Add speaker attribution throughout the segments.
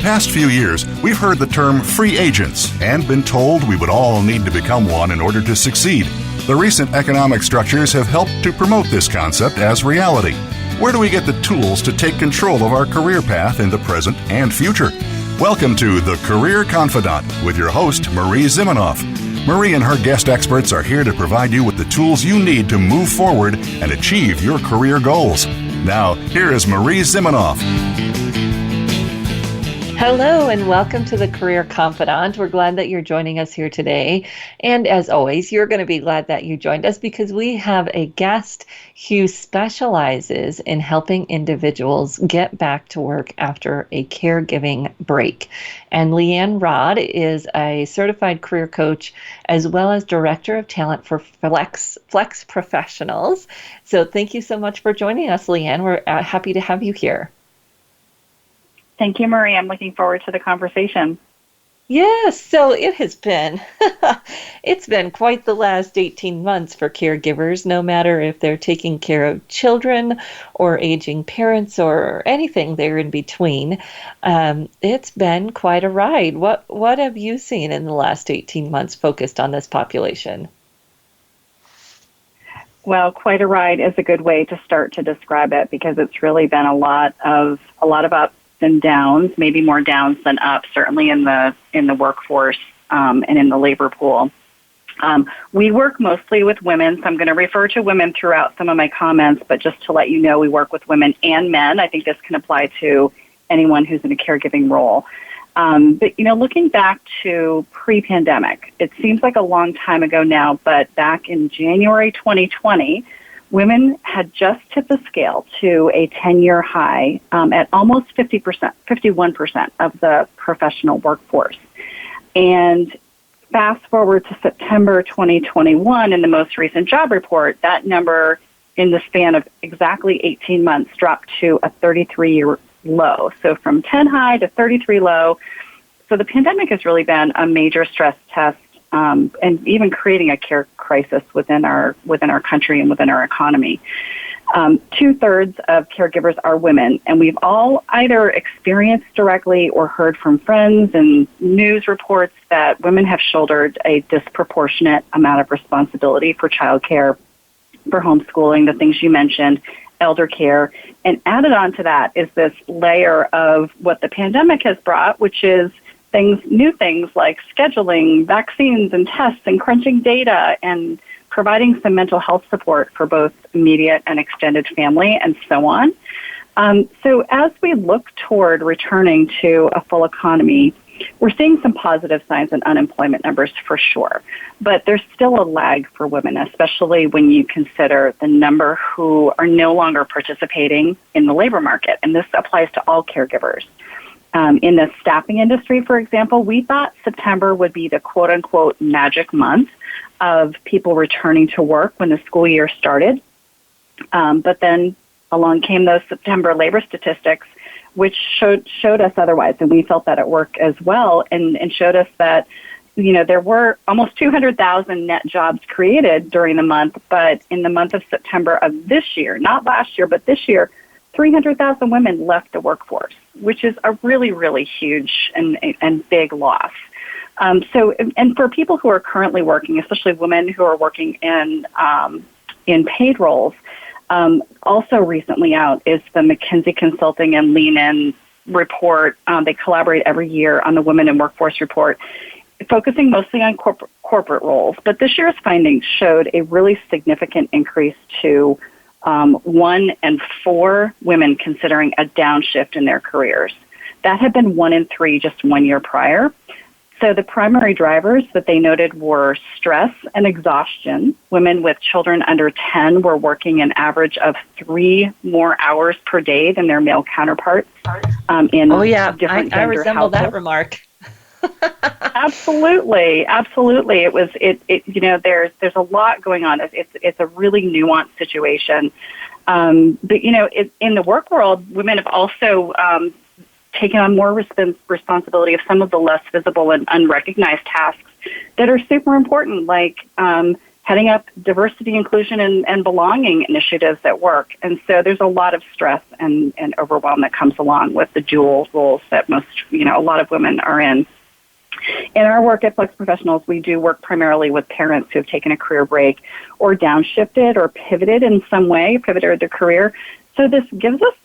Speaker 1: past few years, we've heard the term free agents and been told we would all need to become one in order to succeed. The recent economic structures have helped to promote this concept as reality. Where do we get the tools to take control of our career path in the present and future? Welcome to The Career Confidant with your host, Marie Zimenoff. Marie and her guest experts are here to provide you with the tools you need to move forward and achieve your career goals. Now, here is Marie Zimenoff.
Speaker 2: Hello and welcome to the Career Confidant. We're glad that you're joining us here today. And as always, you're going to be glad that you joined us because we have a guest who specializes in helping individuals get back to work after a caregiving break. And Leanne Rodd is a certified career coach as well as director of talent for FlexProfessionals. So thank you so much for joining us, Leanne. We're happy to have you here.
Speaker 3: Thank you, Marie. I'm looking forward to the conversation.
Speaker 2: Yes, so it has been, it's been quite the last 18 months for caregivers, no matter if they're taking care of children or aging parents or anything there in between. It's been quite a ride. What have you seen in the last 18 months focused on this population?
Speaker 3: Well, quite a ride is a good way to start to describe it because it's really been a lot of ups and downs, maybe more downs than ups, certainly in the workforce and in the labor pool. We work mostly with women, so I'm going to refer to women throughout some of my comments, but just to let you know, we work with women and men. I think this can apply to anyone who's in a caregiving role. But, looking back to pre-pandemic, it seems like a long time ago now, but back in January 2020, women had just tipped the scale to a 10-year high at almost 51% of the professional workforce. And fast forward to September 2021 in the most recent job report, that number in the span of exactly 18 months dropped to a 33-year low. So from 10 high to 33 low. So the pandemic has really been a major stress test and even creating a care crisis within our country and within our economy. 2/3 of caregivers are women, and we've all either experienced directly or heard from friends and news reports that women have shouldered a disproportionate amount of responsibility for childcare, for homeschooling, the things you mentioned, elder care, and added on to that is this layer of what the pandemic has brought, which is new things like scheduling, vaccines and tests and crunching data and providing some mental health support for both immediate and extended family and so on. So as we look toward returning to a full economy, we're seeing some positive signs in unemployment numbers for sure, but there's still a lag for women, especially when you consider the number who are no longer participating in the labor market, and this applies to all caregivers. In the staffing industry, for example, we thought September would be the quote-unquote magic month of people returning to work when the school year started. But then along came those September labor statistics, which showed us otherwise, and we felt that at work as well, and showed us that there were almost 200,000 net jobs created during the month, but in the month of September of this year, not last year, but this year, 300,000 women left the workforce, which is a really, really huge and big loss. So for people who are currently working, especially women who are working in paid roles, also recently out is the McKinsey Consulting and Lean In report. They collaborate every year on the Women in Workforce report, focusing mostly on corporate roles. But this year's findings showed a really significant increase to 1 in 4 women considering a downshift in their careers. That had been 1 in 3 just 1 year prior. So the primary drivers that they noted were stress and exhaustion. Women with children under 10 were working an average of 3 more hours per day than their male counterparts in different gender
Speaker 2: I resemble
Speaker 3: households.
Speaker 2: that remark.
Speaker 3: Absolutely. It was there's a lot going on. It's a really nuanced situation. But in the work world, women have also taken on more responsibility of some of the less visible and unrecognized tasks that are super important, like heading up diversity, inclusion, and belonging initiatives at work. And so there's a lot of stress and overwhelm that comes along with the dual roles that a lot of women are in. In our work at FlexProfessionals, we do work primarily with parents who have taken a career break or downshifted or pivoted in some way, pivoted their career. So this gives us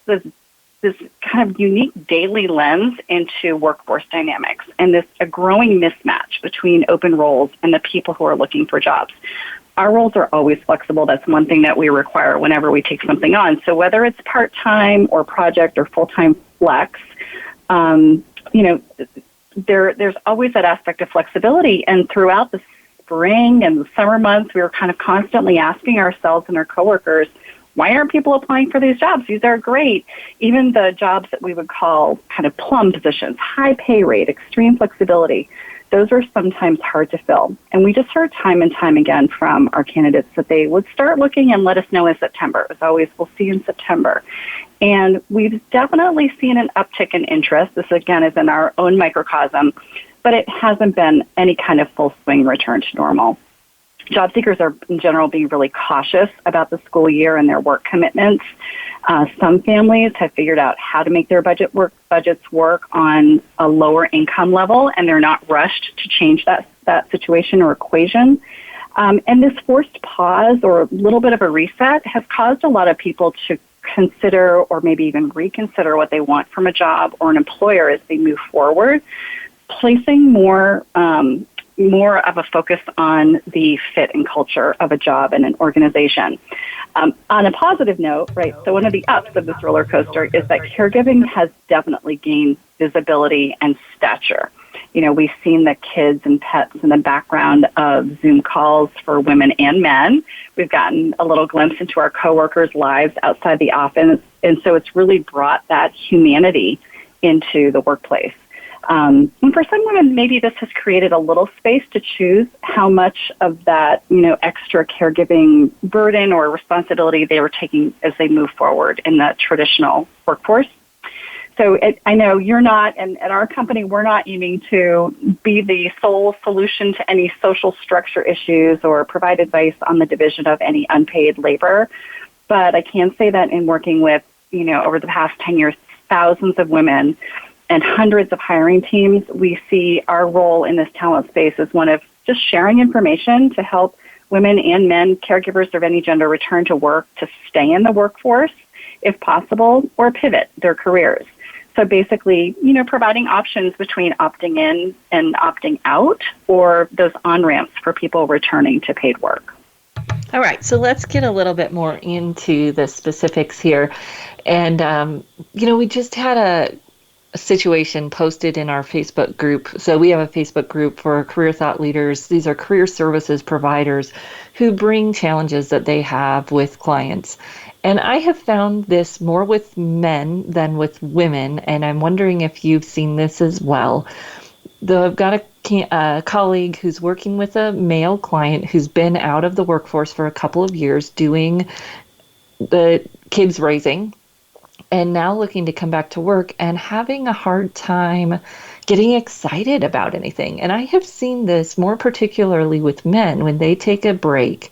Speaker 3: this kind of unique daily lens into workforce dynamics and a growing mismatch between open roles and the people who are looking for jobs. Our roles are always flexible. That's one thing that we require whenever we take something on. So whether it's part-time or project or full-time flex, there's always that aspect of flexibility. And throughout the spring and the summer months, we were kind of constantly asking ourselves and our coworkers, why aren't people applying for these jobs? These are great. Even the jobs that we would call kind of plum positions, high pay rate, extreme flexibility, those are sometimes hard to fill. And we just heard time and time again from our candidates that they would start looking and let us know in September. It was always, we'll see you in September. And we've definitely seen an uptick in interest. This, again, is in our own microcosm, but it hasn't been any kind of full swing return to normal. Job seekers are, in general, being really cautious about the school year and their work commitments. Some families have figured out how to make their budgets work on a lower income level, and they're not rushed to change that situation or equation. And this forced pause or a little bit of a reset has caused a lot of people to consider or maybe even reconsider what they want from a job or an employer as they move forward, placing more of a focus on the fit and culture of a job and an organization. On a positive note, right, so one of the ups of this roller coaster is that caregiving has definitely gained visibility and stature. We've seen the kids and pets in the background of Zoom calls for women and men. We've gotten a little glimpse into our coworkers' lives outside the office, and so it's really brought that humanity into the workplace. And for some women, maybe this has created a little space to choose how much of that, extra caregiving burden or responsibility they were taking as they move forward in the traditional workforce. So I know you're not, and at our company, we're not aiming to be the sole solution to any social structure issues or provide advice on the division of any unpaid labor. But I can say that in working with, over the past 10 years, thousands of women and hundreds of hiring teams, we see our role in this talent space as one of just sharing information to help women and men, caregivers of any gender, return to work, to stay in the workforce if possible, or pivot their careers. So basically, providing options between opting in and opting out, or those on-ramps for people returning to paid work.
Speaker 2: All right, so let's get a little bit more into the specifics here. And, we just had a situation posted in our Facebook group. So we have a Facebook group for career thought leaders. These are career services providers who bring challenges that they have with clients. And I have found this more with men than with women, and I'm wondering if you've seen this as well. I've got a colleague who's working with a male client who's been out of the workforce for a couple of years doing the kids raising, and now looking to come back to work and having a hard time getting excited about anything. And I have seen this more particularly with men when they take a break,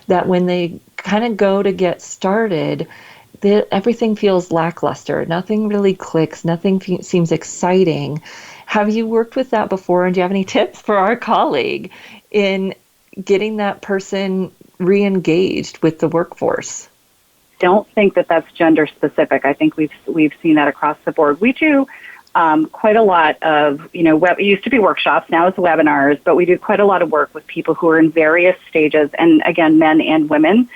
Speaker 2: that when they kind of go to get started, everything feels lackluster. Nothing really clicks. Nothing seems exciting. Have you worked with that before? And do you have any tips for our colleague in getting that person re-engaged with the workforce?
Speaker 3: Don't think that that's gender specific. I think we've seen that across the board. We do quite a lot of, it used to be workshops, now it's webinars, but we do quite a lot of work with people who are in various stages, and again, men and women.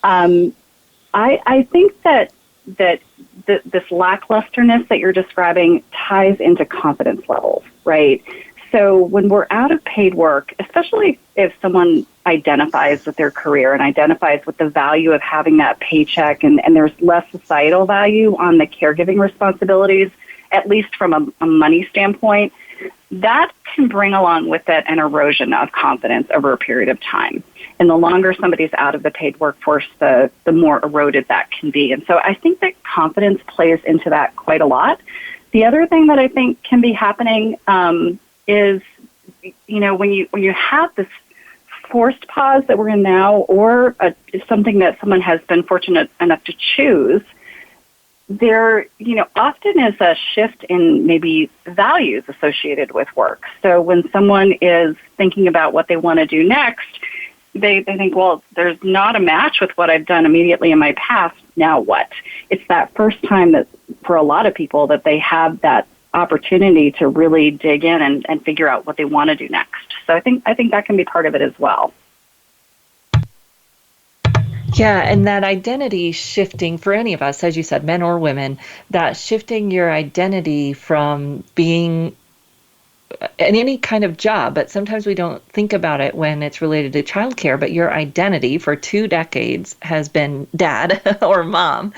Speaker 3: I think that this lacklusterness that you're describing ties into confidence levels, right? So when we're out of paid work, especially if someone identifies with their career and identifies with the value of having that paycheck, and there's less societal value on the caregiving responsibilities, at least from a money standpoint, that can bring along with it an erosion of confidence over a period of time. And the longer somebody's out of the paid workforce, the more eroded that can be. And so I think that confidence plays into that quite a lot. The other thing that I think can be happening is, when you have this forced pause that we're in now, or something that someone has been fortunate enough to choose, there, often is a shift in maybe values associated with work. So when someone is thinking about what they want to do next, they think, well, there's not a match with what I've done immediately in my past. Now what? It's that first time that for a lot of people that they have that opportunity to really dig in and figure out what they want to do next. So I think that can be part of it as well.
Speaker 2: Yeah, and that identity shifting for any of us, as you said, men or women, that shifting your identity from being in any kind of job, but sometimes we don't think about it when it's related to childcare, but your identity for 2 decades has been dad or mom,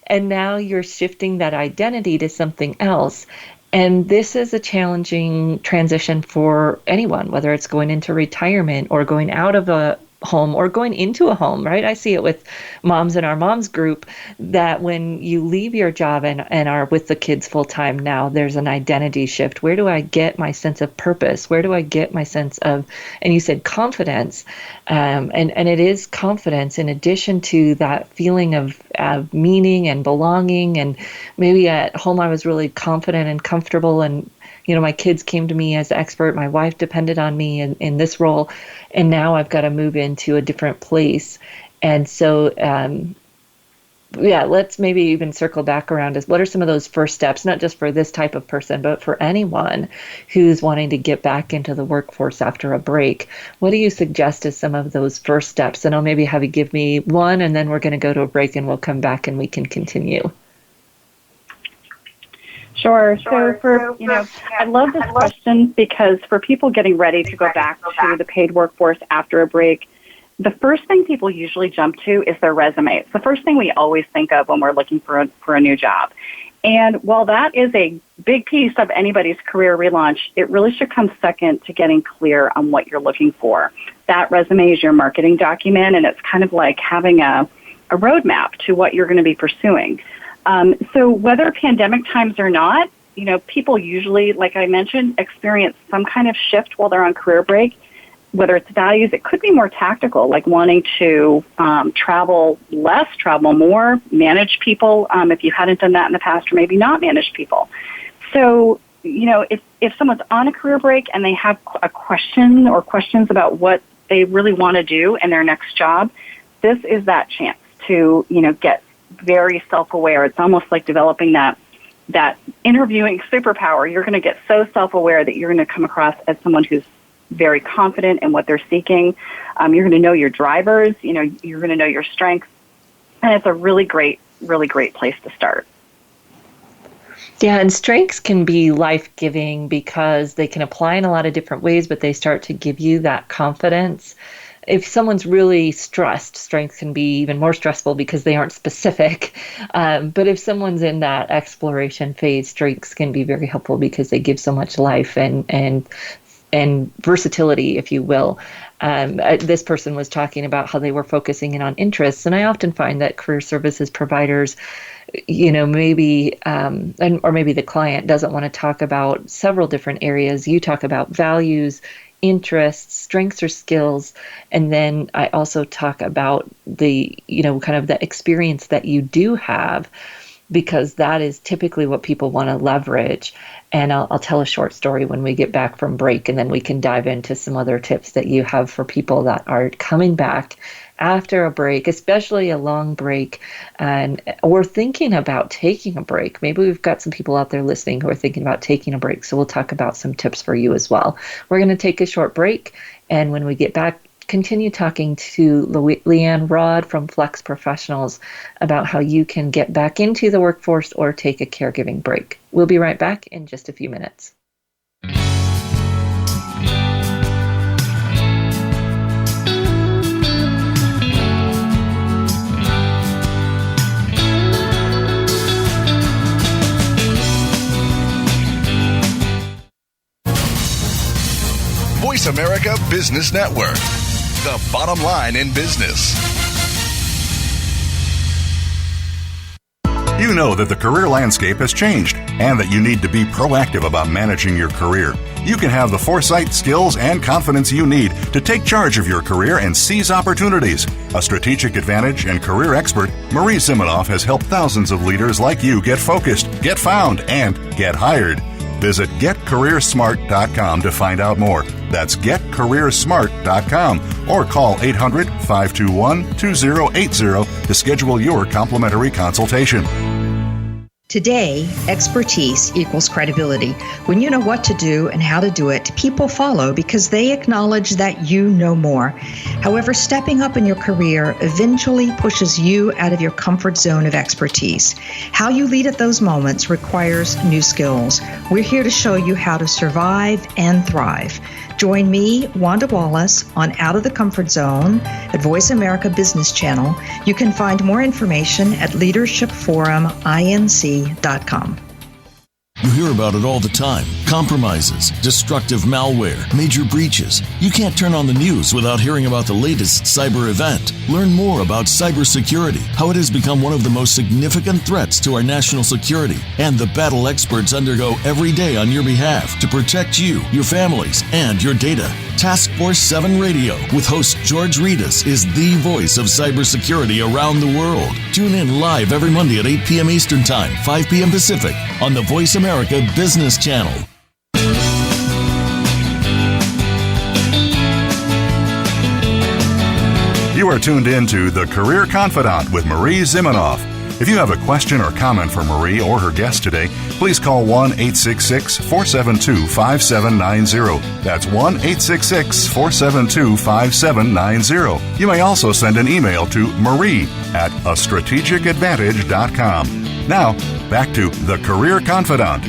Speaker 2: and now you're shifting that identity to something else. And this is a challenging transition for anyone, whether it's going into retirement or going out of a home or going into a home, right? I see it with moms in our moms group that when you leave your job and are with the kids full time now, there's an identity shift. Where do I get my sense of purpose? Where do I get my sense of, and you said confidence, and it is confidence in addition to that feeling of meaning and belonging. And maybe at home I was really confident and comfortable, and my kids came to me as expert. My wife depended on me in this role, and now I've got to move into a different place. And so, let's maybe even circle back around as what are some of those first steps, not just for this type of person, but for anyone who's wanting to get back into the workforce after a break. What do you suggest as some of those first steps? And I'll maybe have you give me one, and then we're going to go to a break and we'll come back and we can continue.
Speaker 3: Sure. So I love this question because for people getting ready to go back to the paid workforce after a break, the first thing people usually jump to is their resume. It's the first thing we always think of when we're looking for a new job. And while that is a big piece of anybody's career relaunch, it really should come second to getting clear on what you're looking for. That resume is your marketing document, and it's kind of like having a roadmap to what you're going to be pursuing. So whether pandemic times or not, people usually, like I mentioned, experience some kind of shift while they're on career break. Whether it's values, it could be more tactical, like wanting to travel less, travel more, manage people if you hadn't done that in the past, or maybe not manage people. So, if someone's on a career break and they have a question or questions about what they really want to do in their next job, this is that chance to, get very self-aware. It's almost like developing that interviewing superpower. You're going to get so self-aware that you're going to come across as someone who's very confident in what they're seeking. You're going to know your drivers. You're going to know your strengths, and it's a really great place to start.
Speaker 2: Yeah, and strengths can be life-giving because they can apply in a lot of different ways, but they start to give you that confidence. If someone's really stressed, strengths can be even more stressful because they aren't specific. But if someone's in that exploration phase, strengths can be very helpful because they give so much life and versatility, if you will. This person was talking about how they were focusing in on interests, and I often find that career services providers, maybe, or maybe the client doesn't want to talk about several different areas. You talk about values, interests, strengths or skills, and then I also talk about the, kind of the experience that you do have, because that is typically what people want to leverage. And I'll tell a short story when we get back from break, and then we can dive into some other tips that you have for people that are coming back after a break, especially a long break, and we're thinking about taking a break. Maybe we've got some people out there listening who are thinking about taking a break, so we'll talk about some tips for you as well. We're going to take a short break, and when we get back, continue talking to Leanne Rodd from FlexProfessionals about how you can get back into the workforce or take a caregiving break. We'll be right back in just a few minutes.
Speaker 1: Voice America Business Network, the bottom line in business. You know that the career landscape has changed and that you need to be proactive about managing your career. You can have the foresight, skills, and confidence you need to take charge of your career and seize opportunities. A strategic advantage and career expert, Marie Zimenoff has helped thousands of leaders like you get focused, get found, and get hired. Visit getcareersmart.com to find out more. That's getcareersmart.com or call 800-521-2080 to schedule your complimentary consultation.
Speaker 4: Today, expertise equals credibility. When you know what to do and how to do it, people follow because they acknowledge that you know more. However, stepping up in your career eventually pushes you out of your comfort zone of expertise. How you lead at those moments requires new skills. We're here to show you how to survive and thrive. Join me, Wanda Wallace, on Out of the Comfort Zone at Voice America Business Channel. You can find more information at leadershipforuminc.com.
Speaker 5: You hear about it all the time. Compromises, destructive malware, major breaches. You can't turn on the news without hearing about the latest cyber event. Learn more about cybersecurity, how it has become one of the most significant threats to our national security, and the battle experts undergo every day on your behalf to protect you, your families, and your data. Task Force 7 Radio with host George Reedus is the voice of cybersecurity around the world. Tune in live every Monday at 8 p.m. Eastern Time, 5 p.m. Pacific on the Voice America Business Channel.
Speaker 1: You are tuned in to The Career Confidant with Marie Zimenoff. If you have a question or comment for Marie or her guest today, please call 1-866-472-5790. That's 1-866-472-5790. You may also send an email to marie@astrategicadvantage.com. Now, back to The Career Confidant.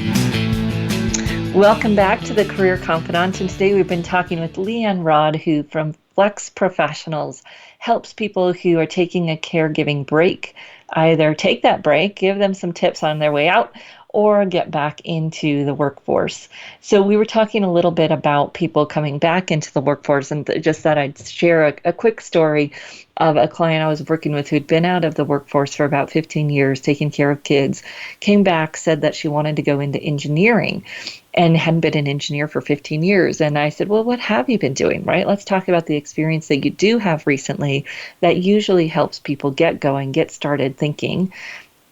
Speaker 2: Welcome back to The Career Confidant. And today we've been talking with Leanne Rodd, who from FlexProfessionals helps people who are taking a caregiving break either take that break, give them some tips on their way out, or get back into the workforce. So we were talking a little bit about people coming back into the workforce, and just that I'd share a quick story of a client I was working with who'd been out of the workforce for about 15 years, taking care of kids, came back, said that she wanted to go into engineering and hadn't been an engineer for 15 years. And I said, well, what have you been doing, right? Let's talk about the experience that you do have recently that usually helps people get going, get started thinking,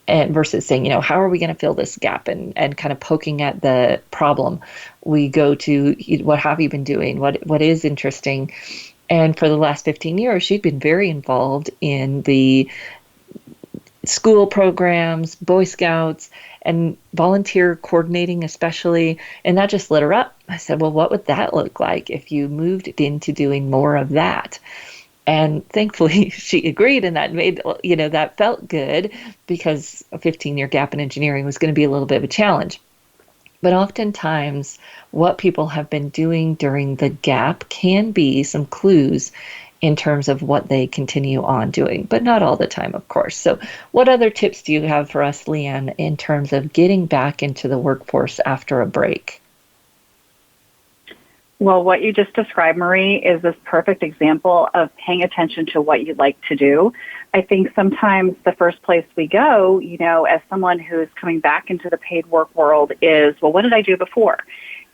Speaker 2: and versus saying, how are we going to fill this gap and kind of poking at the problem. We go to, what have you been doing? What is interesting? And for the last 15 years, she'd been very involved in the school programs, Boy Scouts, and volunteer coordinating especially, and that just lit her up. I said, well, what would that look like if you moved into doing more of that? And thankfully, she agreed, and that made, that felt good because a 15-year gap in engineering was going to be a little bit of a challenge. But oftentimes, what people have been doing during the gap can be some clues in terms of what they continue on doing, but not all the time, of course. So what other tips do you have for us, Leanne, in terms of getting back into the workforce after a break?
Speaker 3: Well, what you just described, Marie, is this perfect example of paying attention to what you like to do. I think sometimes the first place we go, as someone who's coming back into the paid work world is, well, what did I do before?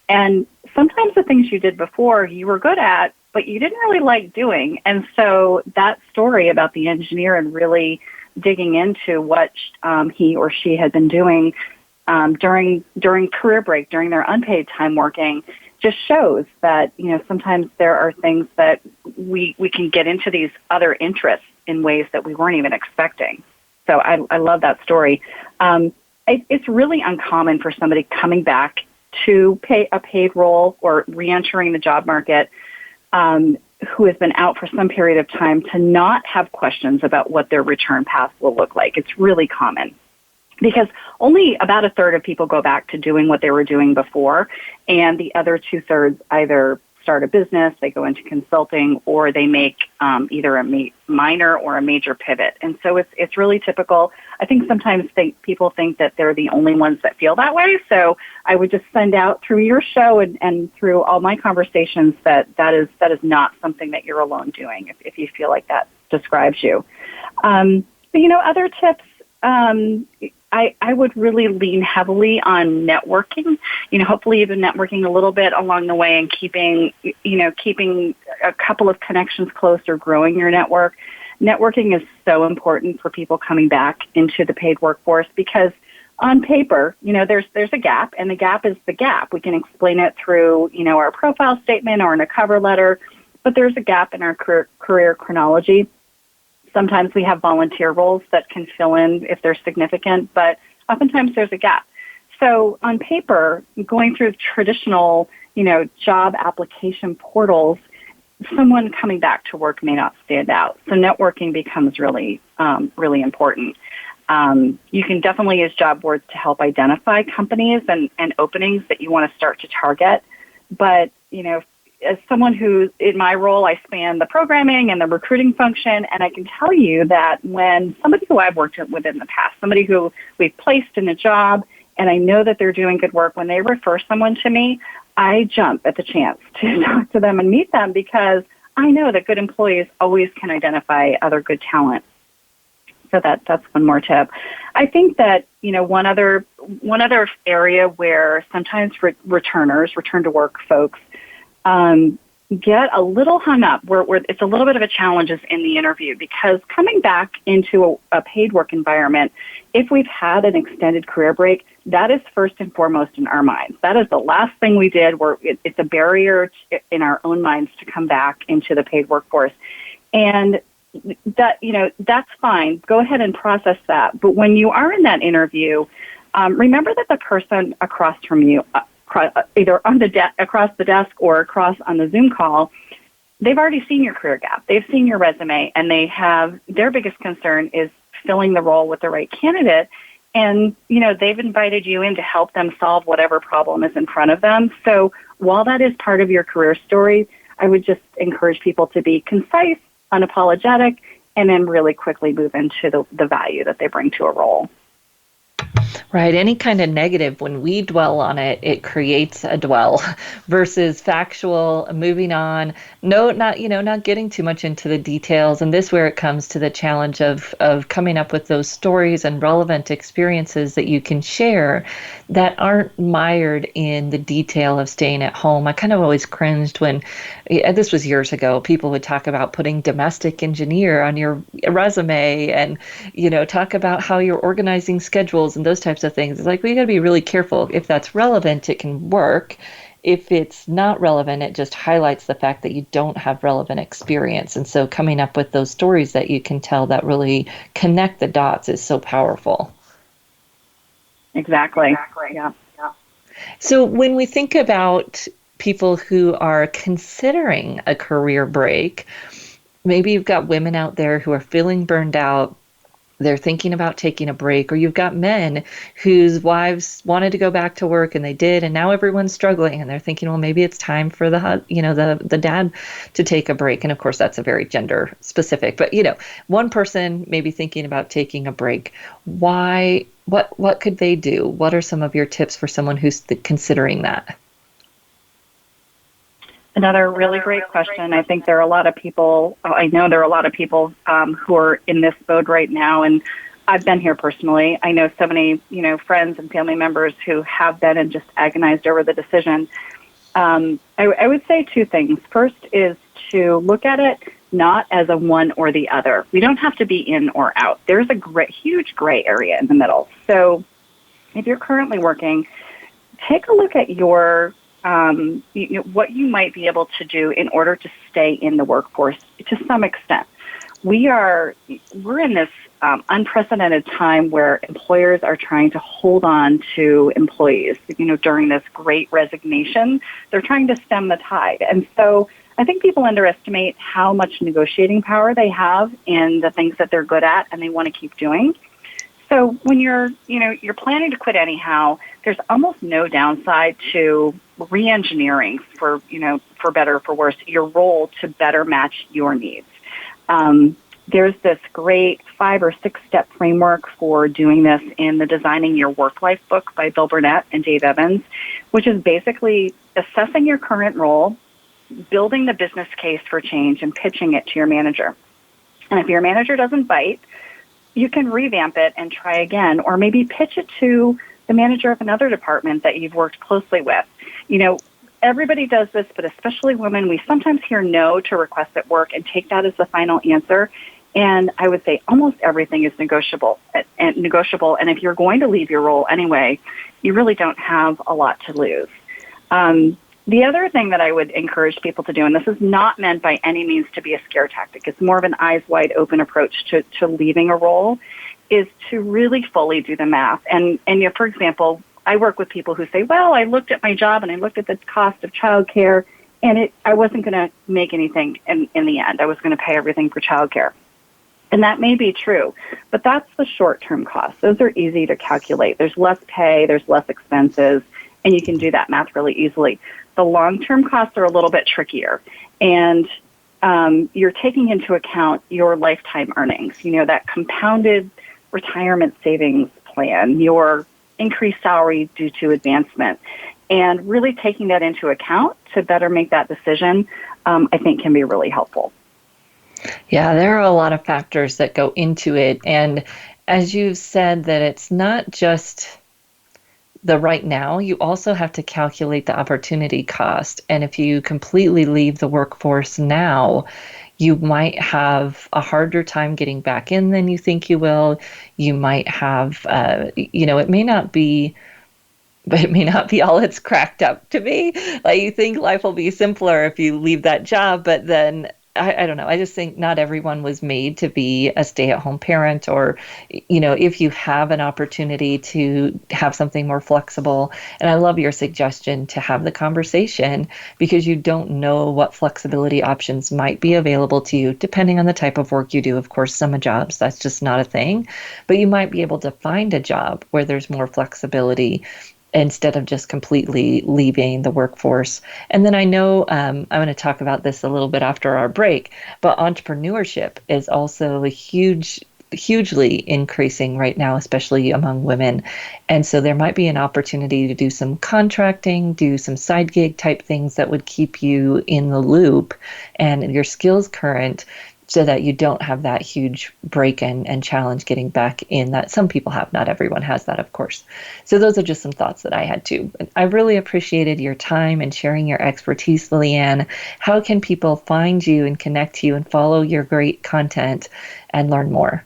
Speaker 3: And sometimes the things you did before you were good at, but you didn't really like doing. And so that story about the engineer and really digging into what he or she had been doing during career break, during their unpaid time working, just shows that, sometimes there are things that we can get into these other interests in ways that we weren't even expecting. So I love that story. It's really uncommon for somebody coming back to pay a paid role or reentering the job market who has been out for some period of time to not have questions about what their return path will look like. It's really common because only about a third of people go back to doing what they were doing before, and the other 2/3 either start a business, they go into consulting, or they make either a minor or a major pivot. And so it's really typical. I think sometimes people think that they're the only ones that feel that way. So I would just send out through your show and through all my conversations that is not something that you're alone doing if you feel like that describes you. But other tips, I would really lean heavily on networking. Hopefully you've been networking a little bit along the way and keeping a couple of connections close or growing your network. Networking is so important for people coming back into the paid workforce because on paper, there's a gap, and the gap is the gap. We can explain it through, our profile statement or in a cover letter, but there's a gap in our career chronology. Sometimes we have volunteer roles that can fill in if they're significant, but oftentimes there's a gap. So on paper, going through traditional, job application portals, someone coming back to work may not stand out. So networking becomes really, really important. You can definitely use job boards to help identify companies and openings that you want to start to target. But, as someone who, in my role, I span the programming and the recruiting function, and I can tell you that when somebody who I've worked with in the past, somebody who we've placed in a job, and I know that they're doing good work, when they refer someone to me, I jump at the chance to talk to them and meet them because I know that good employees always can identify other good talent. So that's one more tip. I think that, one other area where sometimes returners, return to work folks, get a little hung up where it's a little bit of a challenge is in the interview, because coming back into a paid work environment, if we've had an extended career break, that is first and foremost in our minds. That is the last thing we did, where it's a barrier in our own minds to come back into the paid workforce. And that, that's fine. Go ahead and process that. But when you are in that interview, remember that the person across from you, either on across the desk or across on the Zoom call, they've already seen your career gap. They've seen your resume, and their biggest concern is filling the role with the right candidate. And, they've invited you in to help them solve whatever problem is in front of them. So while that is part of your career story, I would just encourage people to be concise, unapologetic, and then really quickly move into the value that they bring to a role.
Speaker 2: Right. Any kind of negative, when we dwell on it, it creates a dwell versus factual, moving on. No, not getting too much into the details. And this where it comes to the challenge of coming up with those stories and relevant experiences that you can share that aren't mired in the detail of staying at home. I kind of always cringed when, this was years ago, people would talk about putting domestic engineer on your resume and, talk about how you're organizing schedules and those types of things. It's like, we got to be really careful. If that's relevant, it can work. If it's not relevant, it just highlights the fact that you don't have relevant experience. And so coming up with those stories that you can tell that really connect the dots is so powerful.
Speaker 3: Exactly. Yeah.
Speaker 2: So when we think about people who are considering a career break, maybe you've got women out there who are feeling burned out. They're thinking about taking a break, or you've got men whose wives wanted to go back to work and they did, and now everyone's struggling and they're thinking, well, maybe it's time for the dad to take a break. And of course, that's a very gender specific, but one person may be thinking about taking a break. Why? What could they do? What are some of your tips for someone who's considering that?
Speaker 3: Another really great question. I think there are a lot of people, I know there are a lot of people who are in this mode right now, and I've been here personally. I know so many, friends and family members who have been and just agonized over the decision. I would say two things. First is to look at it not as a one or the other. We don't have to be in or out. There's a huge gray area in the middle. So if you're currently working, take a look at your what you might be able to do in order to stay in the workforce to some extent. We're in this unprecedented time where employers are trying to hold on to employees. During this great resignation, they're trying to stem the tide. And so I think people underestimate how much negotiating power they have in the things that they're good at and they want to keep doing. So when you're planning to quit anyhow, there's almost no downside to re-engineering for better or for worse, your role to better match your needs. There's this great 5 or 6 step framework for doing this in the Designing Your Work Life book by Bill Burnett and Dave Evans, which is basically assessing your current role, building the business case for change, and pitching it to your manager. And if your manager doesn't bite, you can revamp it and try again, or maybe pitch it to the manager of another department that you've worked closely with. Everybody does this, but especially women, we sometimes hear no to requests at work and take that as the final answer. And I would say almost everything is negotiable. And if you're going to leave your role anyway, you really don't have a lot to lose. The other thing that I would encourage people to do, and this is not meant by any means to be a scare tactic, it's more of an eyes wide open approach to leaving a role, is to really fully do the math. And for example, I work with people who say, well, I looked at my job and I looked at the cost of childcare, and I wasn't going to make anything in the end. I was going to pay everything for childcare. And that may be true, but that's the short-term cost. Those are easy to calculate. There's less pay, there's less expenses, and you can do that math really easily. The long-term costs are a little bit trickier, and you're taking into account your lifetime earnings, that compounded retirement savings plan, your increased salary due to advancement, and really taking that into account to better make that decision, I think can be really helpful.
Speaker 2: Yeah, there are a lot of factors that go into it. And as you've said, that it's not just the right now, you also have to calculate the opportunity cost. And if you completely leave the workforce now, you might have a harder time getting back in than you think you will. You might have, it may not be all it's cracked up to be. Like, you think life will be simpler if you leave that job, but then I don't know. I just think not everyone was made to be a stay-at-home parent, or, if you have an opportunity to have something more flexible. And I love your suggestion to have the conversation, because you don't know what flexibility options might be available to you, depending on the type of work you do. Of course, some jobs, that's just not a thing, but you might be able to find a job where there's more flexibility instead of just completely leaving the workforce. And then I know I'm going to talk about this a little bit after our break, but entrepreneurship is also hugely increasing right now, especially among women. And so there might be an opportunity to do some contracting, do some side gig type things that would keep you in the loop and your skills current, so that you don't have that huge break and challenge getting back in that some people have. Not everyone has that, of course. So those are just some thoughts that I had too. I really appreciated your time and sharing your expertise, Leanne. How can people find you and connect to you and follow your great content and learn more?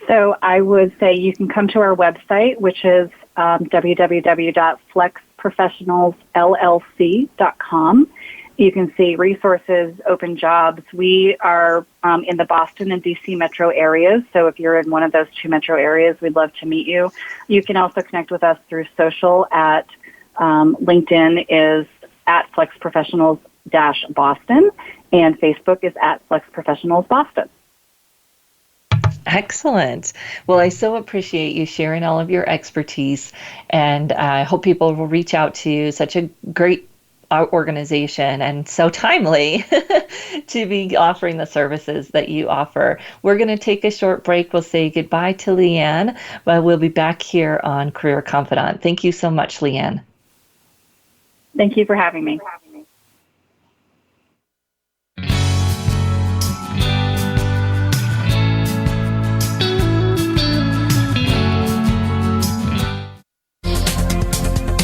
Speaker 3: So I would say you can come to our website, which is www.FlexProfessionalsLLC.com. You can see resources, open jobs. We are in the Boston and D.C. metro areas, so if you're in one of those two metro areas, we'd love to meet you. You can also connect with us through social at LinkedIn is at FlexProfessionals-Boston, and Facebook is at FlexProfessionals Boston.
Speaker 2: Excellent. Well, I so appreciate you sharing all of your expertise, and I hope people will reach out to you. Such a great organization, and so timely to be offering the services that you offer. We're going to take a short break. We'll say goodbye to Leanne, but we'll be back here on Career Confidant. Thank you so much, Leanne.
Speaker 3: Thank you for having me.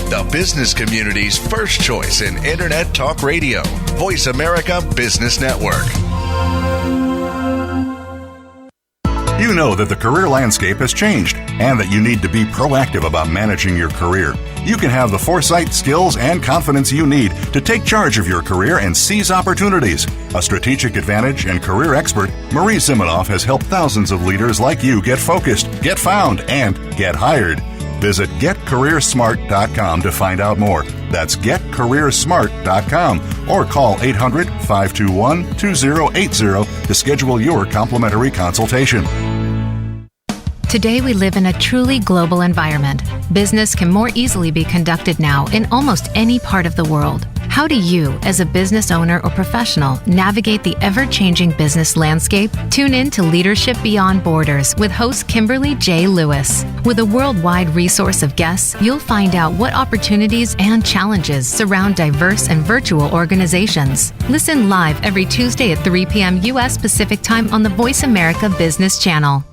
Speaker 6: The business community's first choice in Internet Talk Radio. Voice America Business Network.
Speaker 1: You know that the career landscape has changed and that you need to be proactive about managing your career. You can have the foresight, skills, and confidence you need to take charge of your career and seize opportunities. A strategic advantage and career expert, Marie Zimenoff has helped thousands of leaders like you get focused, get found, and get hired. Visit getcareersmart.com to find out more. That's getcareersmart.com, or call 800-521-2080 to schedule your complimentary consultation.
Speaker 7: Today we live in a truly global environment. Business can more easily be conducted now in almost any part of the world. How do you, as a business owner or professional, navigate the ever-changing business landscape? Tune in to Leadership Beyond Borders with host Kimberly J. Lewis. With a worldwide resource of guests, you'll find out what opportunities and challenges surround diverse and virtual organizations. Listen live every Tuesday at 3 p.m. U.S. Pacific Time on the Voice America Business Channel.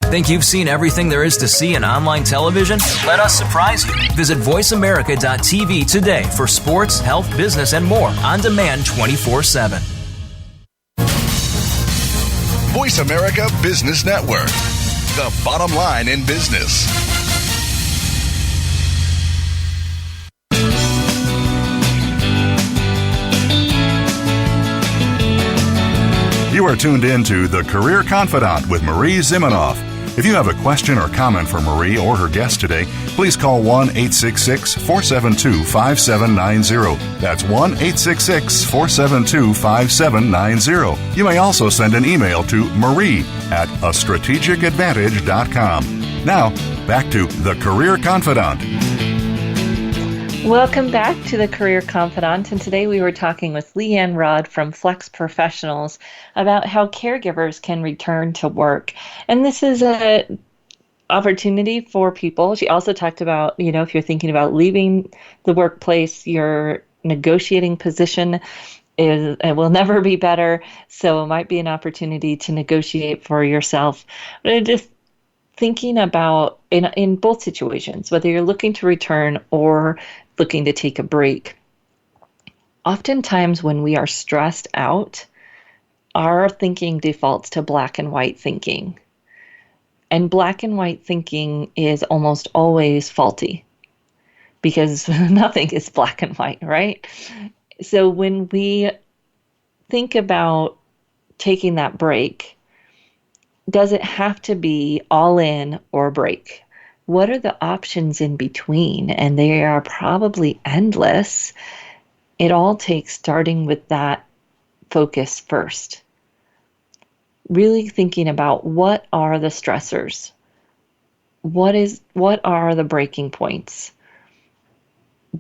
Speaker 8: Think you've seen everything there is to see in online television? Let us surprise you. Visit voiceamerica.tv today for sports, health, business, and more on demand 24/7.
Speaker 6: Voice America Business Network, the bottom line in business.
Speaker 1: You are tuned in to The Career Confidant with Marie Zimenoff. If you have a question or comment for Marie or her guest today, please call 1-866-472-5790. That's 1-866-472-5790. You may also send an email to marie@astrategicadvantage.com. Now, back to The Career Confidant.
Speaker 2: Welcome back to the Career Confidant, and today we were talking with Leanne Rodd from FlexProfessionals about how caregivers can return to work. And this is an opportunity for people. She also talked about, if you're thinking about leaving the workplace, your negotiating position it will never be better, so it might be an opportunity to negotiate for yourself. But just thinking about, in both situations, whether you're looking to return or looking to take a break, oftentimes when we are stressed out, our thinking defaults to black and white thinking. And black and white thinking is almost always faulty because nothing is black and white, right? So when we think about taking that break, does it have to be all in or break? What are the options in between? And they are probably endless. It all takes starting with that focus first. Really thinking about what are the stressors? What are the breaking points?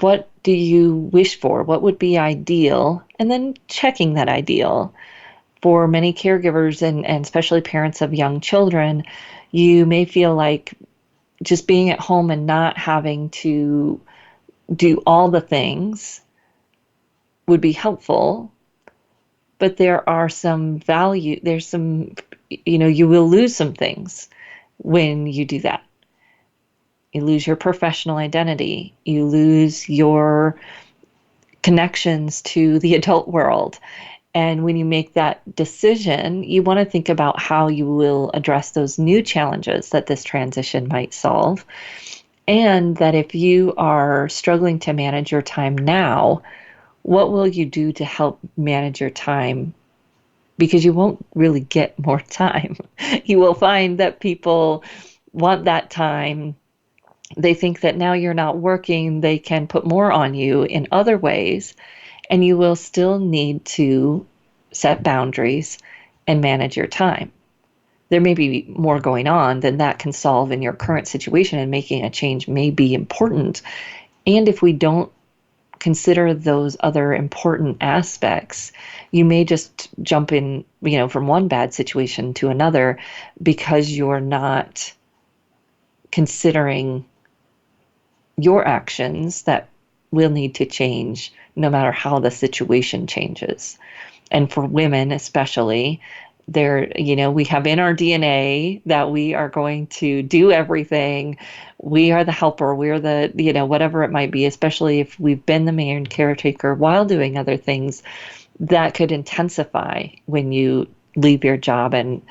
Speaker 2: What do you wish for? What would be ideal? And then checking that ideal. For many caregivers and especially parents of young children, you may feel like just being at home and not having to do all the things would be helpful, but there are some value, there's some, you will lose some things when you do that. You lose your professional identity. You lose your connections to the adult world. And when you make that decision, you want to think about how you will address those new challenges that this transition might solve. And that if you are struggling to manage your time now, what will you do to help manage your time? Because you won't really get more time. You will find that people want that time. They think that now you're not working, they can put more on you in other ways. And you will still need to set boundaries and manage your time. There may be more going on than that can solve in your current situation, and making a change may be important. And if we don't consider those other important aspects, you may just jump in, from one bad situation to another because you're not considering your actions that will need to change no matter how the situation changes. And for women especially, we have in our DNA that we are going to do everything. We are the helper. We're the, whatever it might be, especially if we've been the main caretaker while doing other things, that could intensify when you leave your job. And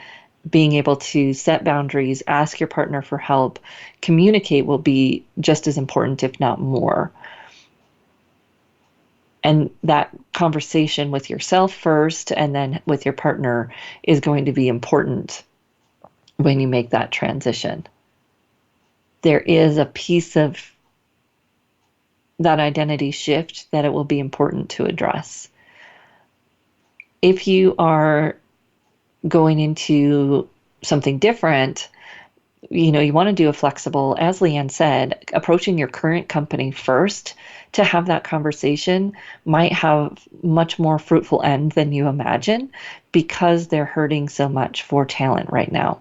Speaker 2: being able to set boundaries, ask your partner for help, communicate will be just as important, if not more. And that conversation with yourself first and then with your partner is going to be important when you make that transition. There is a piece of that identity shift that it will be important to address. If you are going into something different, You want to do a flexible, as Leanne said, approaching your current company first to have that conversation might have much more fruitful end than you imagine, because they're hurting so much for talent right now.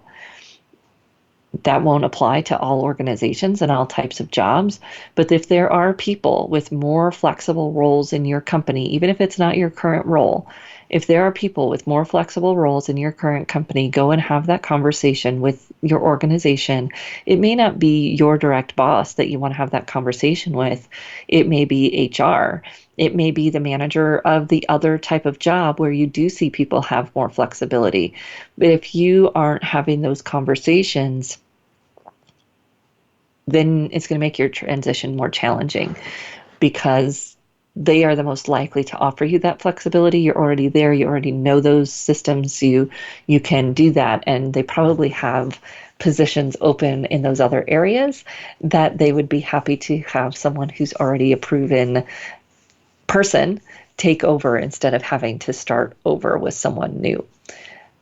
Speaker 2: That won't apply to all organizations and all types of jobs. But if there are people with more flexible roles in your company, even if it's not your current role, if there are people with more flexible roles in your current company, go and have that conversation with your organization. It may not be your direct boss that you want to have that conversation with. It may be HR. It may be the manager of the other type of job where you do see people have more flexibility. But if you aren't having those conversations, then it's going to make your transition more challenging, because they are the most likely to offer you that flexibility. You're already there. You already know those systems. You can do that. And they probably have positions open in those other areas that they would be happy to have someone who's already a proven person take over instead of having to start over with someone new.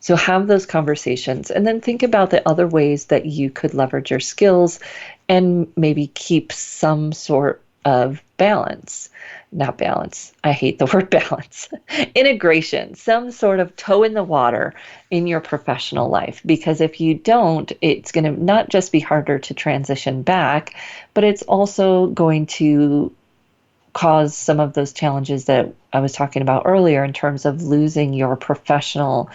Speaker 2: So have those conversations, and then think about the other ways that you could leverage your skills and maybe keep some sort of balance. Not balance. I hate the word balance. Integration, some sort of toe in the water in your professional life. Because if you don't, it's going to not just be harder to transition back, but it's also going to cause some of those challenges that I was talking about earlier in terms of losing your professional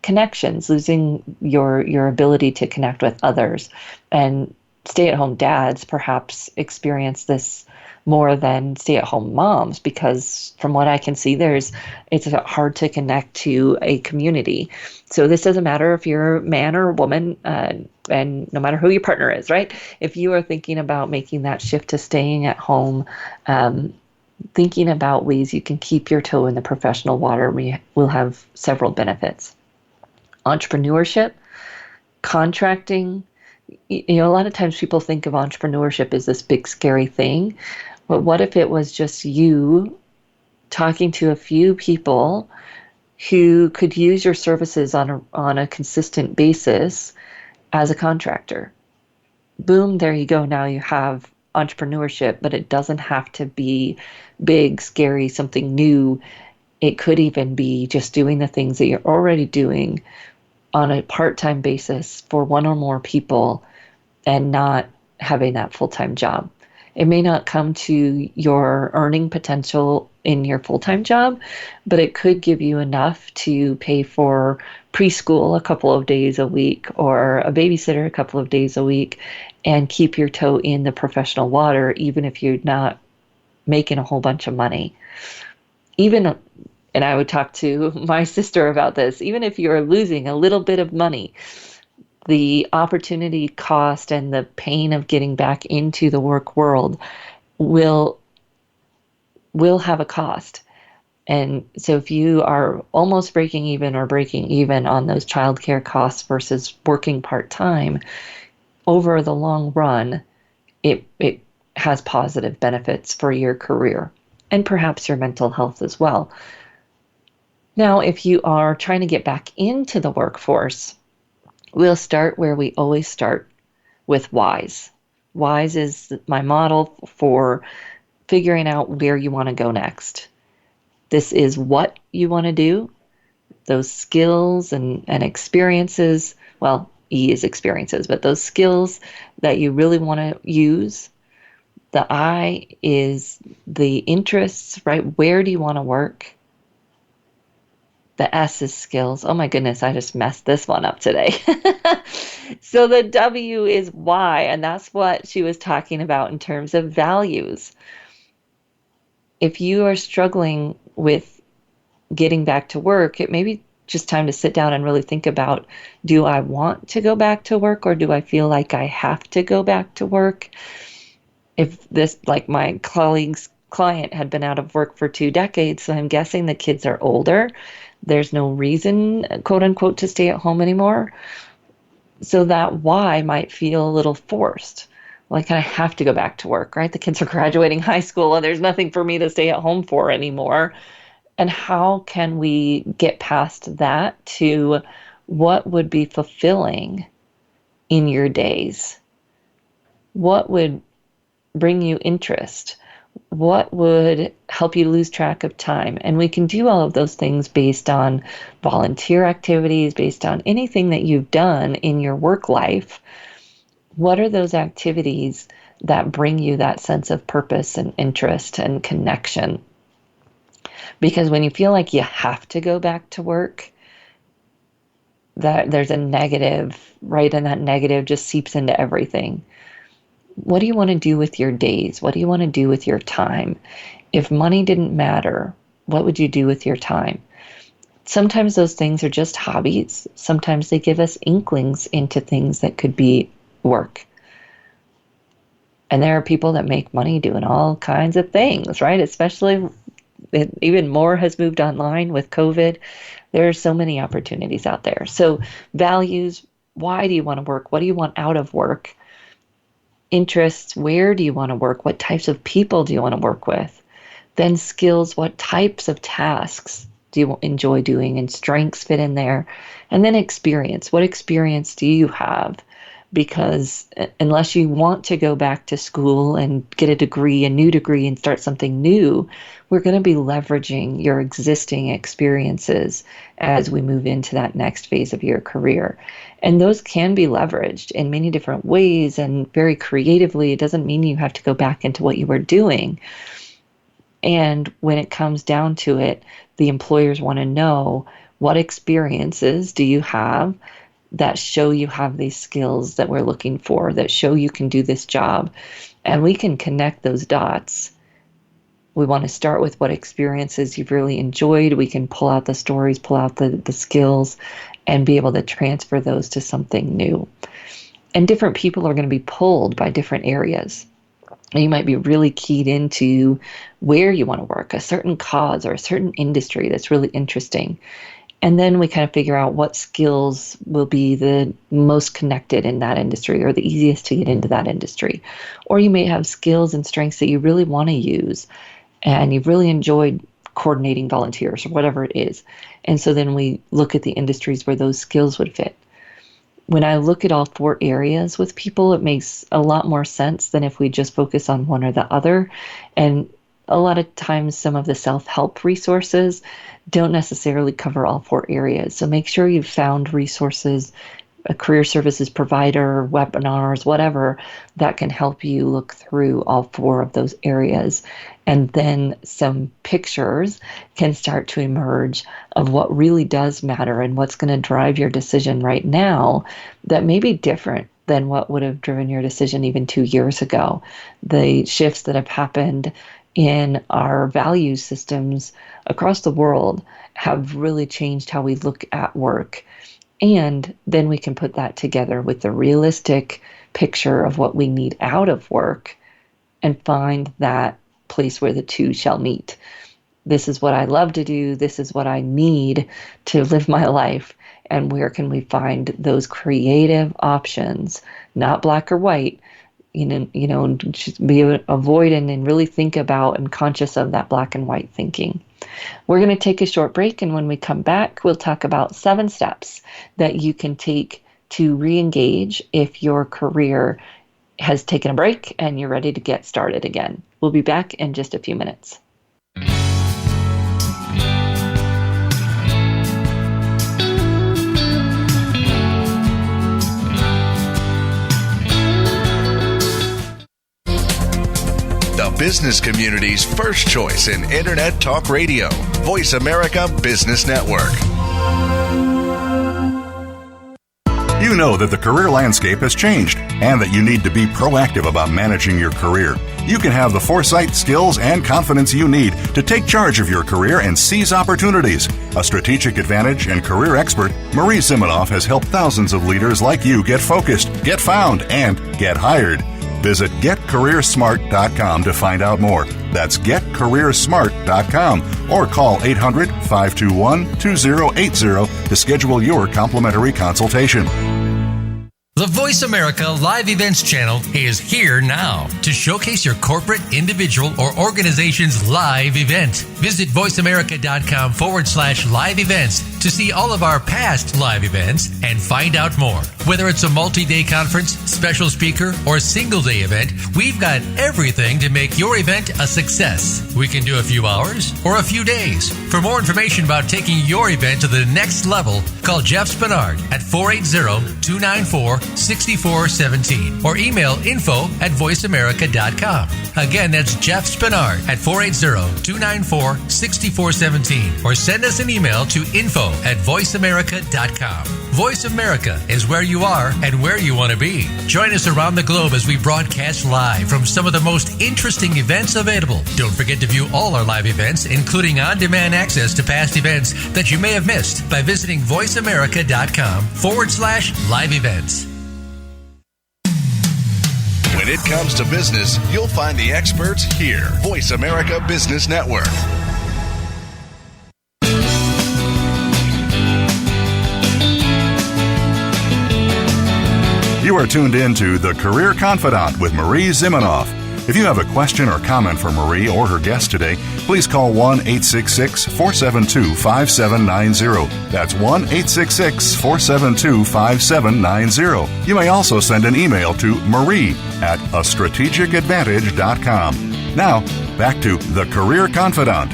Speaker 2: connections, losing your ability to connect with others. And stay-at-home dads perhaps experience this more than stay-at-home moms, because from what I can see, it's hard to connect to a community. So this doesn't matter if you're a man or a woman, and no matter who your partner is, right? If you are thinking about making that shift to staying at home, thinking about ways you can keep your toe in the professional water will have several benefits. Entrepreneurship, contracting. A lot of times people think of entrepreneurship as this big scary thing, but what if it was just you talking to a few people who could use your services on a consistent basis as a contractor? Boom, there you go. Now you have entrepreneurship, but it doesn't have to be big, scary, something new. It could even be just doing the things that you're already doing on a part-time basis for one or more people and not having that full-time job. It may not come to your earning potential in your full-time job, but it could give you enough to pay for preschool a couple of days a week or a babysitter a couple of days a week and keep your toe in the professional water, even if you're not making a whole bunch of money. And I would talk to my sister about this, even if you're losing a little bit of money, the opportunity cost and the pain of getting back into the work world will have a cost. And so if you are almost breaking even or breaking even on those childcare costs versus working part-time, over the long run, it has positive benefits for your career and perhaps your mental health as well. Now, if you are trying to get back into the workforce, we'll start where we always start, with WISE. WISE is my model for figuring out where you want to go next. This is what you want to do, those skills and experiences. Well, E is experiences, but those skills that you really want to use. The I is the interests, right? Where do you want to work? The S is skills. Oh my goodness, I just messed this one up today. So the W is why, and that's what she was talking about in terms of values. If you are struggling with getting back to work, it may be just time to sit down and really think about, do I want to go back to work, or do I feel like I have to go back to work? If this, like my colleague's client, had been out of work for 2 decades, so I'm guessing the kids are older. There's no reason, quote unquote, to stay at home anymore. So that why might feel a little forced. Like I have to go back to work, right? The kids are graduating high school and there's nothing for me to stay at home for anymore. And how can we get past that to what would be fulfilling in your days? What would bring you interest? What would help you lose track of time? And we can do all of those things based on volunteer activities, based on anything that you've done in your work life. What are those activities that bring you that sense of purpose and interest and connection? Because when you feel like you have to go back to work, that there's a negative, right? And that negative just seeps into everything. What do you want to do with your days? What do you want to do with your time? If money didn't matter, what would you do with your time? Sometimes those things are just hobbies. Sometimes they give us inklings into things that could be work. And there are people that make money doing all kinds of things, right? Especially even more has moved online with COVID. There are so many opportunities out there. So values, why do you want to work? What do you want out of work? Interests, where do you want to work? What types of people do you want to work with? Then skills, what types of tasks do you enjoy doing? And strengths fit in there. And then experience, what experience do you have? Because unless you want to go back to school and get a degree, a new degree, and start something new, we're going to be leveraging your existing experiences as we move into that next phase of your career. And those can be leveraged in many different ways and very creatively. It doesn't mean you have to go back into what you were doing. And when it comes down to it, the employers want to know, what experiences do you have that show you have these skills that we're looking for, that show you can do this job? And we can connect those dots. We want to start with what experiences you've really enjoyed. We can pull out the stories, pull out the skills, and be able to transfer those to something new. And different people are going to be pulled by different areas. You might be really keyed into where you want to work, a certain cause or a certain industry that's really interesting. And then we kind of figure out what skills will be the most connected in that industry or the easiest to get into that industry. Or you may have skills and strengths that you really want to use and you've really enjoyed coordinating volunteers or whatever it is. And so then we look at the industries where those skills would fit. When I look at all four areas with people, it makes a lot more sense than if we just focus on one or the other. And a lot of times some of the self-help resources don't necessarily cover all four areas. So make sure you've found resources, a career services provider, webinars, whatever, that can help you look through all four of those areas. And then some pictures can start to emerge of what really does matter and what's going to drive your decision right now that may be different than what would have driven your decision even 2 years ago. The shifts that have happened in our value systems across the world have really changed how we look at work. And then we can put that together with the realistic picture of what we need out of work and find that place where the two shall meet. This is what I love to do. This is what I need to live my life. And where can we find those creative options, not black or white, just be avoidant and really think about and conscious of that black and white thinking. We're going to take a short break, and when we come back, we'll talk about 7 steps that you can take to re-engage if your career has taken a break and you're ready to get started again. We'll be back in just a few minutes.
Speaker 6: The business community's first choice in Internet Talk Radio. Voice America Business Network.
Speaker 1: You know that the career landscape has changed and that you need to be proactive about managing your career. You can have the foresight, skills, and confidence you need to take charge of your career and seize opportunities. A strategic advantage and career expert, Marie Zimenoff has helped thousands of leaders like you get focused, get found, and get hired. Visit getcareersmart.com to find out more. That's getcareersmart.com or call 800-521-2080 to schedule your complimentary consultation.
Speaker 9: The Voice America Live Events channel is here now to showcase your corporate, individual, or organization's live event. Visit voiceamerica.com/live events to see all of our past live events and find out more. Whether it's a multi-day conference, special speaker, or single-day event, we've got everything to make your event a success. We can do a few hours or a few days. For more information about taking your event to the next level, call Jeff Spinard at 480-294-6417 or email info@voiceamerica.com. Again, that's Jeff Spinard at 480-294-6417 or send us an email to info@voiceamerica.com. Voice America is where you are and where you want to be. Join us around the globe as we broadcast live from some of the most interesting events available. Don't forget to view all our live events, including on-demand access to past events that you may have missed by visiting voiceamerica.com/live events.
Speaker 6: When it comes to business, you'll find the experts here. Voice America Business Network.
Speaker 1: You are tuned in to The Career Confidant with Marie Zimenoff. If you have a question or comment for Marie or her guest today, please call 1-866-472-5790. That's 1-866-472-5790. You may also send an email to marie@astrategicadvantage.com. Now, back to The Career Confidant.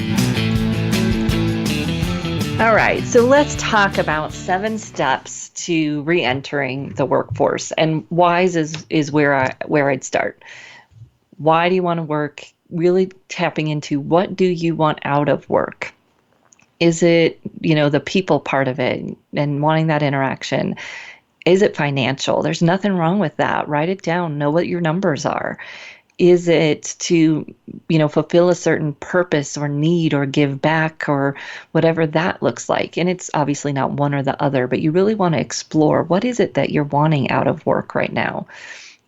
Speaker 2: All right, so let's talk about 7 steps to re-entering the workforce. And WISE is where I'd start. Why do you want to work? Really tapping into what do you want out of work? Is it, the people part of it and wanting that interaction? Is it financial? There's nothing wrong with that. Write it down. Know what your numbers are. Is it to, fulfill a certain purpose or need or give back or whatever that looks like? And it's obviously not one or the other, but you really want to explore what is it that you're wanting out of work right now.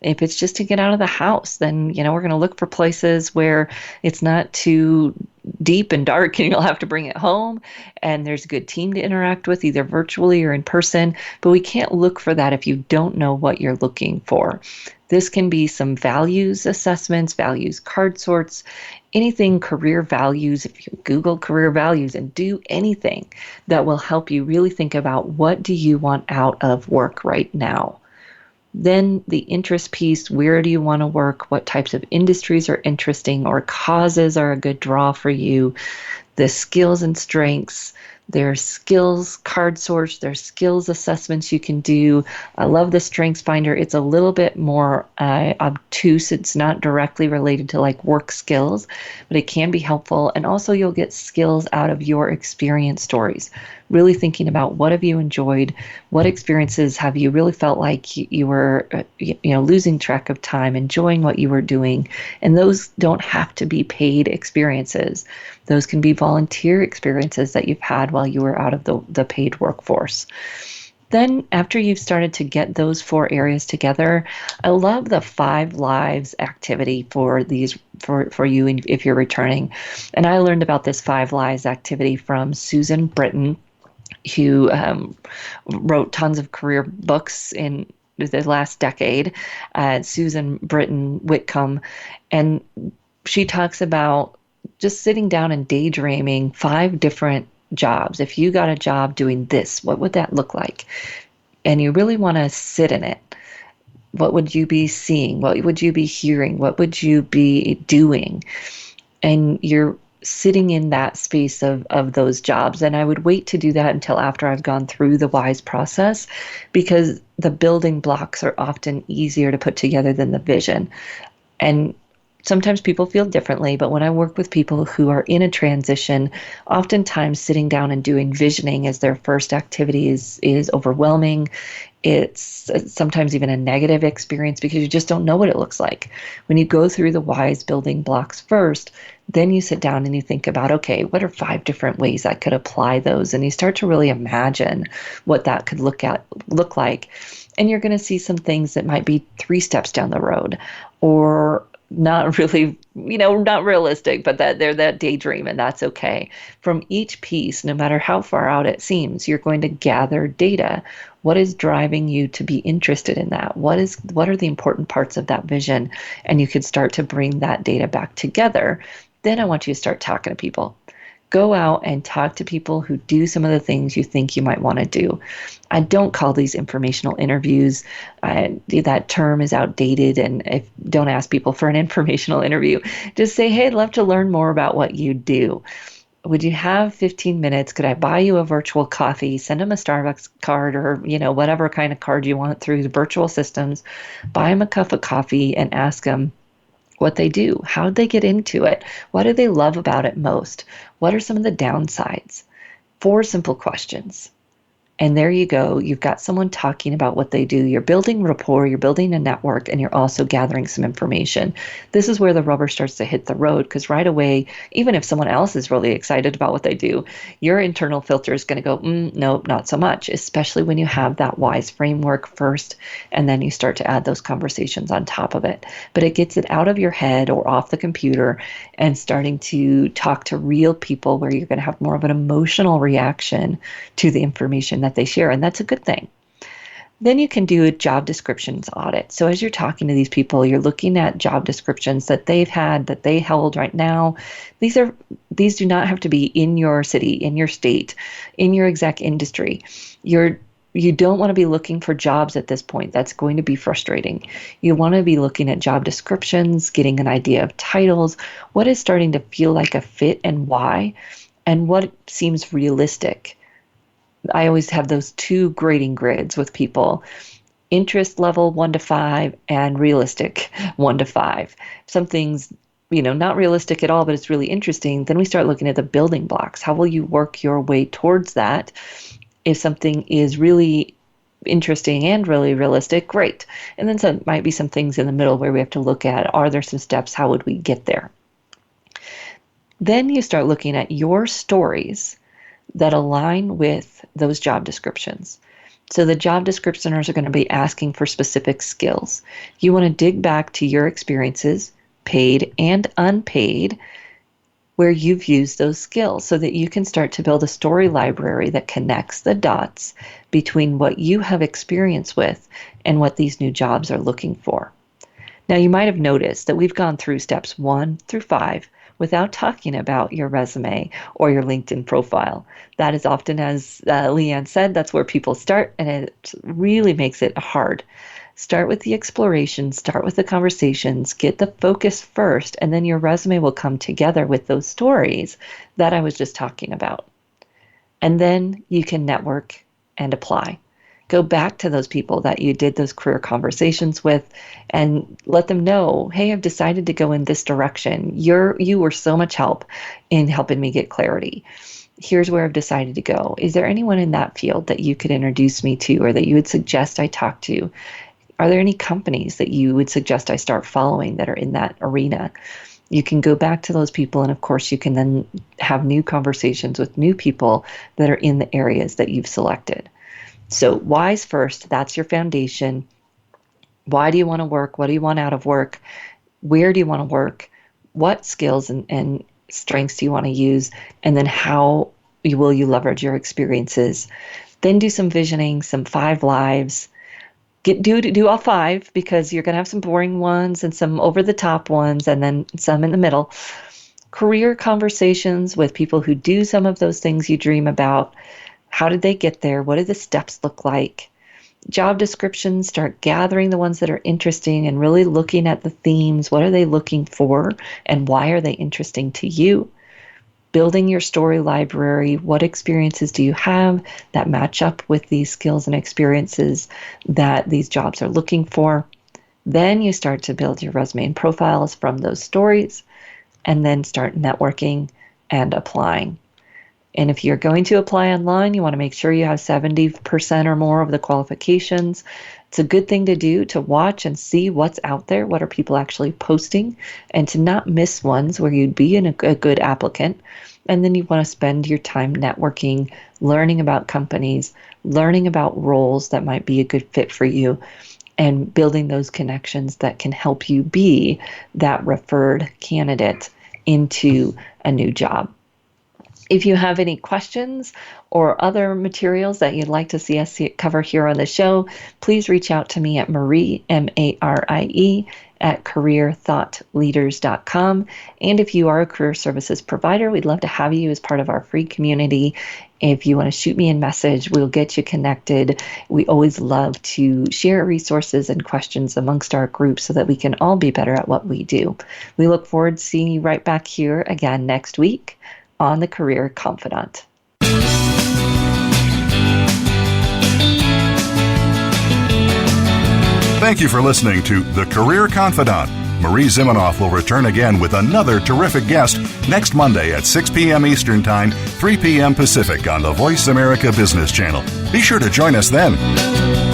Speaker 2: If it's just to get out of the house, then, we're going to look for places where it's not too deep and dark and you'll have to bring it home and there's a good team to interact with either virtually or in person. But we can't look for that if you don't know what you're looking for. This can be some values assessments, values card sorts, anything career values. If you Google career values and do anything that will help you really think about what do you want out of work right now. Then the interest piece, where do you want to work? What types of industries are interesting or causes are a good draw for you? The skills and strengths, there's skills card sorts, there's skills assessments you can do. I love the Strengths Finder. It's a little bit more obtuse. It's not directly related to like work skills, but it can be helpful. And also you'll get skills out of your experience stories. Really thinking about what have you enjoyed, what experiences have you really felt like you were losing track of time, enjoying what you were doing. And those don't have to be paid experiences. Those can be volunteer experiences that you've had while you were out of the paid workforce. Then after you've started to get those 4 areas together, I love the 5 lives activity for these for you if you're returning. And I learned about this 5 lives activity from Susan Britton, who wrote tons of career books in the last decade, Susan Britton Whitcomb. And she talks about just sitting down and daydreaming 5 different jobs. If you got a job doing this, what would that look like? And you really want to sit in it. What would you be seeing? What would you be hearing? What would you be doing? And you're sitting in that space of those jobs. And I would wait to do that until after I've gone through the WISE process, because the building blocks are often easier to put together than the vision. And sometimes people feel differently, but when I work with people who are in a transition, oftentimes sitting down and doing visioning as their first activity is overwhelming. It's sometimes even a negative experience because you just don't know what it looks like. When you go through the WISE building blocks first, then you sit down and you think about, okay, what are 5 different ways I could apply those? And you start to really imagine what that could look like. And you're going to see some things that might be 3 steps down the road, or not really, not realistic, but that they're that daydream, and that's okay. From each piece, no matter how far out it seems, you're going to gather data. What is driving you to be interested in that? What are the important parts of that vision? And you can start to bring that data back together. Then I want you to start talking to people. Go out and talk to people who do some of the things you think you might want to do. I don't call these informational interviews. That term is outdated, and don't ask people for an informational interview. Just say, hey, I'd love to learn more about what you do. Would you have 15 minutes? Could I buy you a virtual coffee? Send them a Starbucks card or, whatever kind of card you want through the virtual systems. Buy them a cup of coffee and ask them what they do. How did they get into it? What do they love about it most? What are some of the downsides? 4 simple questions. And there you go. You've got someone talking about what they do. You're building rapport, you're building a network, and you're also gathering some information. This is where the rubber starts to hit the road, because right away, even if someone else is really excited about what they do, your internal filter is going to go, nope, not so much, especially when you have that WISE framework first, and then you start to add those conversations on top of it. But it gets it out of your head or off the computer and starting to talk to real people where you're going to have more of an emotional reaction to the information that they share, and that's a good thing. Then you can do a job descriptions audit. So as you're talking to these people, you're looking at job descriptions that they've had, that they held right now. These do not have to be in your city, in your state, in your exact industry. You don't want to be looking for jobs at this point. That's going to be frustrating. You want to be looking at job descriptions, getting an idea of titles, what is starting to feel like a fit and why, and what seems realistic. I always have those 2 grading grids with people. Interest level 1 to 5 and realistic 1 to 5. Something's, not realistic at all, but it's really interesting. Then we start looking at the building blocks. How will you work your way towards that? If something is really interesting and really realistic, great. And then some might be some things in the middle where we have to look at, are there some steps? How would we get there? Then you start looking at your stories that align with those job descriptions. So the job descriptioners are going to be asking for specific skills. You want to dig back to your experiences, paid and unpaid, where you've used those skills so that you can start to build a story library that connects the dots between what you have experience with and what these new jobs are looking for. Now, you might have noticed that we've gone through steps 1 through 5 without talking about your resume or your LinkedIn profile. That is often, as Leanne said, that's where people start, and it really makes it hard. Start with the exploration, start with the conversations, get the focus first, and then your resume will come together with those stories that I was just talking about. And then you can network and apply. Go back to those people that you did those career conversations with and let them know, hey, I've decided to go in this direction. You were so much help in helping me get clarity. Here's where I've decided to go. Is there anyone in that field that you could introduce me to or that you would suggest I talk to? Are there any companies that you would suggest I start following that are in that arena? You can go back to those people, and of course you can then have new conversations with new people that are in the areas that you've selected. So WISE first, that's your foundation. Why do you want to work? What do you want out of work? Where do you want to work? What skills and strengths do you want to use? And then how will you leverage your experiences? Then do some visioning, some 5 lives. Do all 5 because you're going to have some boring ones and some over-the-top ones and then some in the middle. Career conversations with people who do some of those things you dream about. How did they get there? What do the steps look like? Job descriptions, start gathering the ones that are interesting and really looking at the themes. What are they looking for and why are they interesting to you? Building your story library. What experiences do you have that match up with these skills and experiences that these jobs are looking for? Then you start to build your resume and profiles from those stories and then start networking and applying. And if you're going to apply online, you want to make sure you have 70% or more of the qualifications. It's a good thing to do to watch and see what's out there, what are people actually posting, and to not miss ones where you'd be a good applicant. And then you want to spend your time networking, learning about companies, learning about roles that might be a good fit for you, and building those connections that can help you be that referred candidate into a new job. If you have any questions or other materials that you'd like to see us cover here on the show, please reach out to me at Marie, M-A-R-I-E, at careerthoughtleaders.com. And if you are a career services provider, we'd love to have you as part of our free community. If you want to shoot me a message, we'll get you connected. We always love to share resources and questions amongst our group so that we can all be better at what we do. We look forward to seeing you right back here again next week on the Career Confidant.
Speaker 1: Thank you for listening to The Career Confidant. Marie Zimenoff will return again with another terrific guest next Monday at 6 p.m. Eastern Time, 3 p.m. Pacific on the Voice America Business Channel. Be sure to join us then.